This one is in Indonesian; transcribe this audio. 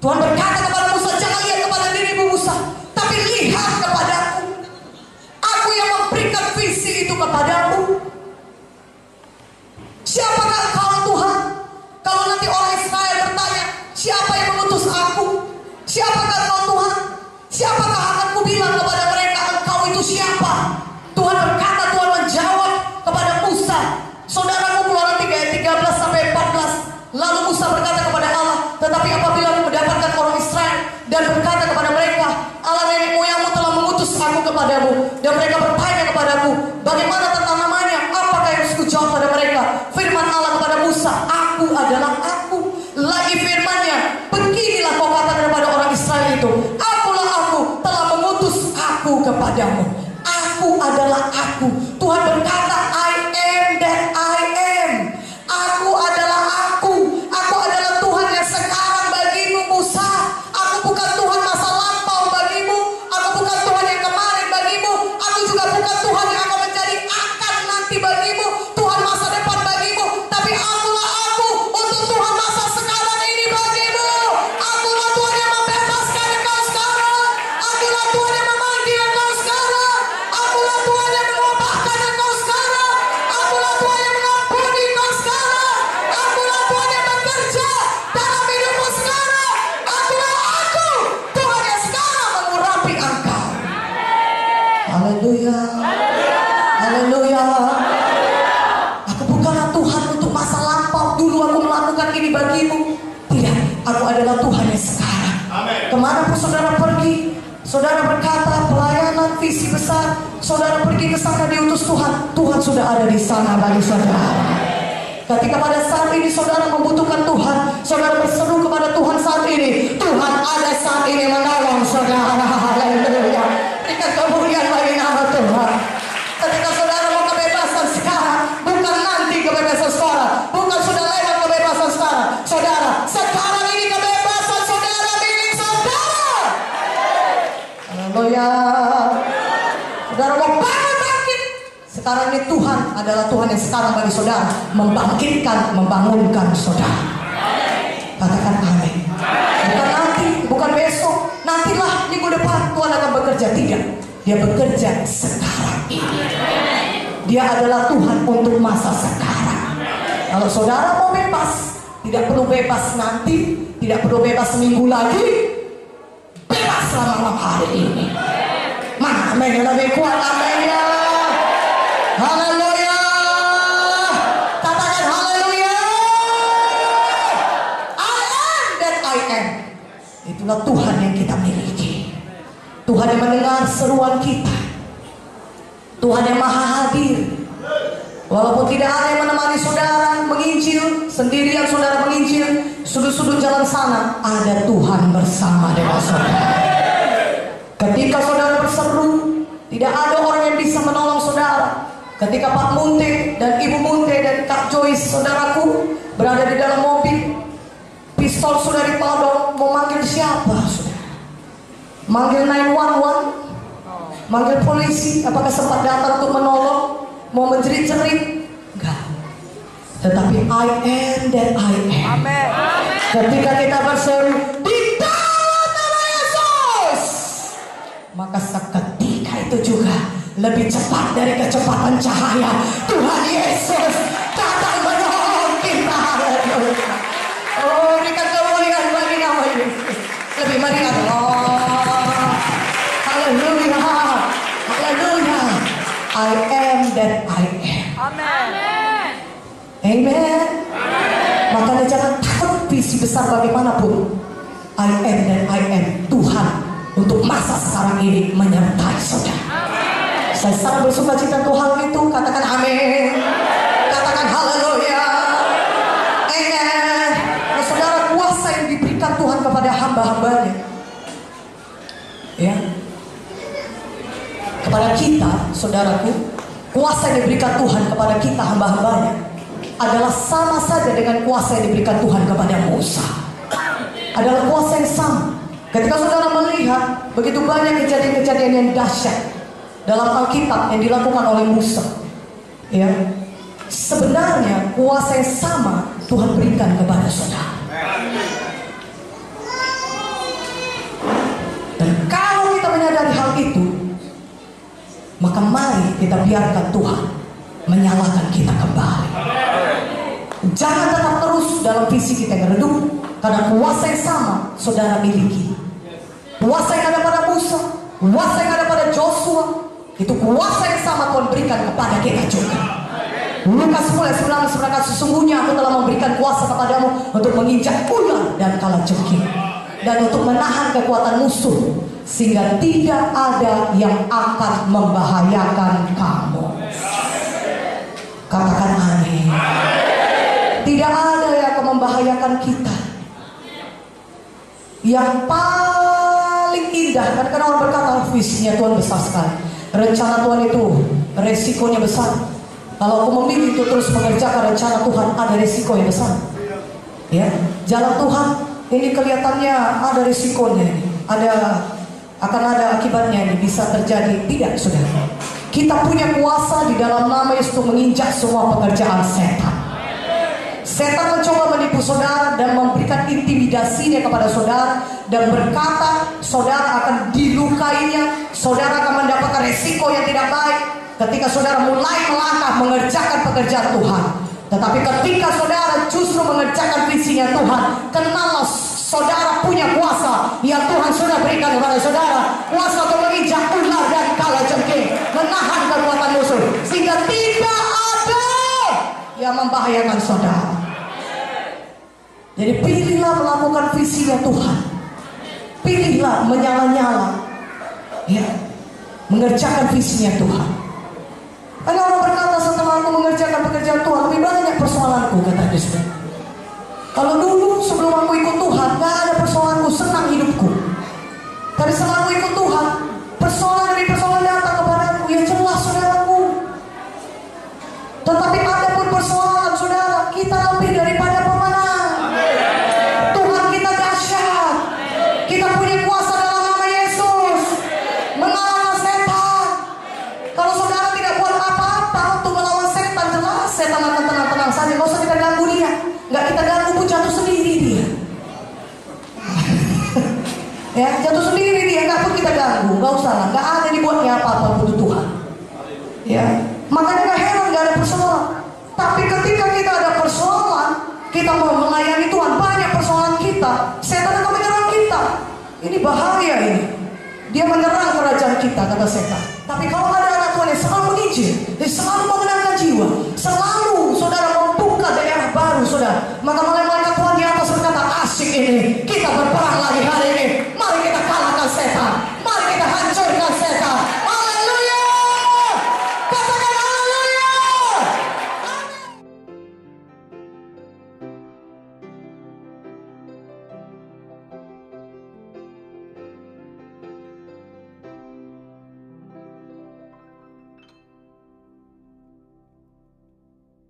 Tuhan berkata kepada Musa, jangan lihat kepada dirimu Musa, tapi lihat kepadaku. Aku yang memberikan visi itu kepadamu. Siapakah engkau Tuhan? Kalau nanti orang Israel bertanya, siapa yang mengutus aku? Siapakah engkau Tuhan? Siapakah akan kubilang kepada mereka, engkau itu siapa? Tuhan berkata, Tuhan menjawab kepada Musa. Saudaraku, Keluaran 3 ayat 13 sampai 14. Lalu Musa berkata kepada Allah, tetapi apabila aku mendapatkan orang Israel dan berkata kepada mereka, Allah nenek moyangmu telah mengutus aku kepadamu, dan mereka bertanya kepadaku, bagaimana tentang namanya? Apakah yang harus kujawab pada mereka? Firman Allah kepada Musa, aku adalah aku. Lagi firman-Nya, beginilah kau katakan kepada orang Israel itu, akulah aku, telah mengutus aku kepadamu. Aku adalah aku. Tuhan berkata, I am that I am. Aku adalah aku. Aku adalah Tuhan yang sekarang bagimu Musa. Aku bukan Tuhan masa lampau bagimu. Aku bukan Tuhan yang kemarin bagimu. Aku juga bukan Tuhan yang akan menjadi akan nanti bagimu, Tuhan masa depan bagimu. Tapi akulah aku untuk Tuhan masa sekarang ini bagimu. Akulah Tuhan yang membebaskan engkau sekarang. Akulah Tuhan yang memanggil engkau sekarang. Akulah Tuhan yang mengubahkan engkau sekarang. Akulah Tuhan yang mengampuni engkau sekarang. Akulah Tuhan yang bekerja dalam hidupmu sekarang. Akulah aku, Tuhan yang sekarang mengurapi engkau. Haleluya. Haleluya. Aku bukanlah Tuhan untuk masa lampau, dulu aku melakukan ini bagimu. Tidak, aku adalah Tuhan yang sekarang. Kemanapun saudara pergi, saudara berkata pelayanan visi besar, saudara pergi ke sana diutus Tuhan, Tuhan sudah ada di sana bagi saudara. Ketika pada saat ini saudara membutuhkan Tuhan, saudara berseru kepada Tuhan saat ini, Tuhan ada saat ini menolong saudara. Haleluya. Berikan kemuliaan bagi nama Tuhan. Ketika saudara mau kebebasan sekarang, bukan nanti kebebasan sekarang, bukan sudah lewat kebebasan sekarang. Saudara, sekarang ini kebebasan saudara milik saudara. Haleluya. Saudara mau bangun bangkit. Sekarang ini Tuhan adalah Tuhan yang sekarang bagi saudara, membangkitkan, membangunkan saudara. Katakan amin. Bukan nanti, bukan besok, nantilah minggu depan Tuhan akan bekerja. Tidak, Dia bekerja sekarang ini. Dia adalah Tuhan untuk masa sekarang. Kalau saudara mau bebas, tidak perlu bebas nanti, tidak perlu bebas seminggu lagi, bebaslah malam hari ini. Mana amin yang lebih kuat, amin ya. Haleluya. Katakan haleluya. I am that I am. Itulah Tuhan yang kita miliki. Tuhan yang mendengar seruan kita. Tuhan yang maha hadir. Walaupun tidak ada yang menemani saudara menginjil, sendirian saudara menginjil, sudut-sudut jalan sana, ada Tuhan bersama dengan saudara. Ketika saudara berseru, tidak ada orang yang bisa menolong saudara. Ketika Pak Munte dan Ibu Munte dan Kak Joyce saudaraku berada di dalam mobil, pistol sudah dipodong, mau manggil siapa saudara? Manggil 911, manggil polisi, apakah sempat datang untuk menolong? Mau menjerit-jerit? Enggak. Tetapi I am that I am. Amen. Ketika kita berseru di dalam nama Yesus, maka seketika itu juga lebih cepat dari kecepatan cahaya Tuhan Yesus datang menolong kita. Oh, berikan kemuliaan bagi nama Yesus. Lebih meriah. Haleluya. Haleluya. I am that I am. Amen. Amen. Makanya jangan takut visi besar bagaimanapun. I am that I am. Tuhan untuk masa sekarang ini menyertai saudara. Saya sangat bersuka cita untuk hal itu. Katakan amin. Katakan haleluya. Amen. Nah, saudara, kuasa yang diberikan Tuhan kepada hamba-hambanya, ya, kepada kita, saudaraku, kuasa yang diberikan Tuhan kepada kita hamba-hambanya adalah sama saja dengan kuasa yang diberikan Tuhan kepada Musa. Adalah kuasa yang sama. Ketika saudara melihat begitu banyak kejadian-kejadian yang dahsyat dalam Alkitab yang dilakukan oleh Musa, ya, sebenarnya kuasa yang sama Tuhan berikan kepada saudara. sebab itu, maka mari kita biarkan Tuhan menyalakan kita kembali. Jangan tetap terus dalam visi kita yang redup, karena kuasa yang sama saudara miliki. Kuasa yang ada pada Musa, kuasa yang ada pada Joshua, itu kuasa yang sama Tuhan berikan kepada kita juga. Lukas 10:19, sesungguhnya aku telah memberikan kuasa kepadamu untuk menginjak ular dan kalajengking, dan untuk menahan kekuatan musuh, sehingga tidak ada yang akan membahayakan kamu. Katakan amin. Tidak ada yang akan membahayakan kita. Yang paling indah, kadang-kadang orang berkata visinya Tuhan besar sekali, rencana Tuhan itu resikonya besar. Kalau aku memilih itu terus mengerjakan rencana Tuhan, ada resiko yang besar. Ya, jalan Tuhan ini kelihatannya ada resikonya, akan ada akibatnya, ini bisa terjadi. Tidak, saudara. Kita punya kuasa di dalam nama Yesus untuk menginjak semua pekerjaan setan. Setan mencoba menipu saudara dan memberikan intimidasinya kepada saudara dan berkata saudara akan dilukainya, saudara akan mendapatkan resiko yang tidak baik ketika saudara mulai melangkah mengerjakan pekerjaan Tuhan. Tetapi ketika saudara justru mengerjakan visinya Tuhan, kenallah saudara punya kuasa yang Tuhan sudah berikan kepada saudara, kuasa untuk menginjak ular dan kalajengking, menahan kekuatan musuh, sehingga tidak ada yang membahayakan saudara. Jadi pilihlah melakukan visinya Tuhan, pilihlah menyala-nyala, ya, mengerjakan visinya Tuhan. Ada orang berkata setelah aku mengerjakan pekerjaan Tuhan lebih banyak persoalanku, kata Yesus. Kalau dulu sebelum aku ikut Tuhan gak ada persoalanku, senang hidupku. Tapi setelah aku ikut Tuhan, persoalan demi persoalan datang kepadaku. Ya jelas saudaraku. Tetapi ada pun persoalan saudara, kita lebih daripada pemenang. Tuhan kita dahsyat. Kita punya kuasa dalam nama Yesus mengalahkan setan. Kalau saudara tidak buat apa-apa untuk melawan setan, jelas setan akan tenang-tenang saja. Gak usah kita ganggu dia. Gak kita ganggu pun jatuh sendiri dia. Ya, jatuh sendiri dia, gak pun kita ganggu. Gak usah lah, gak ada dibuatnya apa-apa untuk Tuhan. Ya, makanya gak heran gak ada persoalan. Tapi ketika kita ada persoalan, kita mau melayani Tuhan, banyak persoalan kita, setan akan menyerang kita. Ini bahaya ini. Dia menyerang kerajaan kita, kata setan. Tapi kalau ada anak Tuhan yang selalu menginjil, dia selalu memenangkan jiwa, selalu saudara membuka daerah baru saudara, maka malaikat Tuhan di atas berkata, asik ini,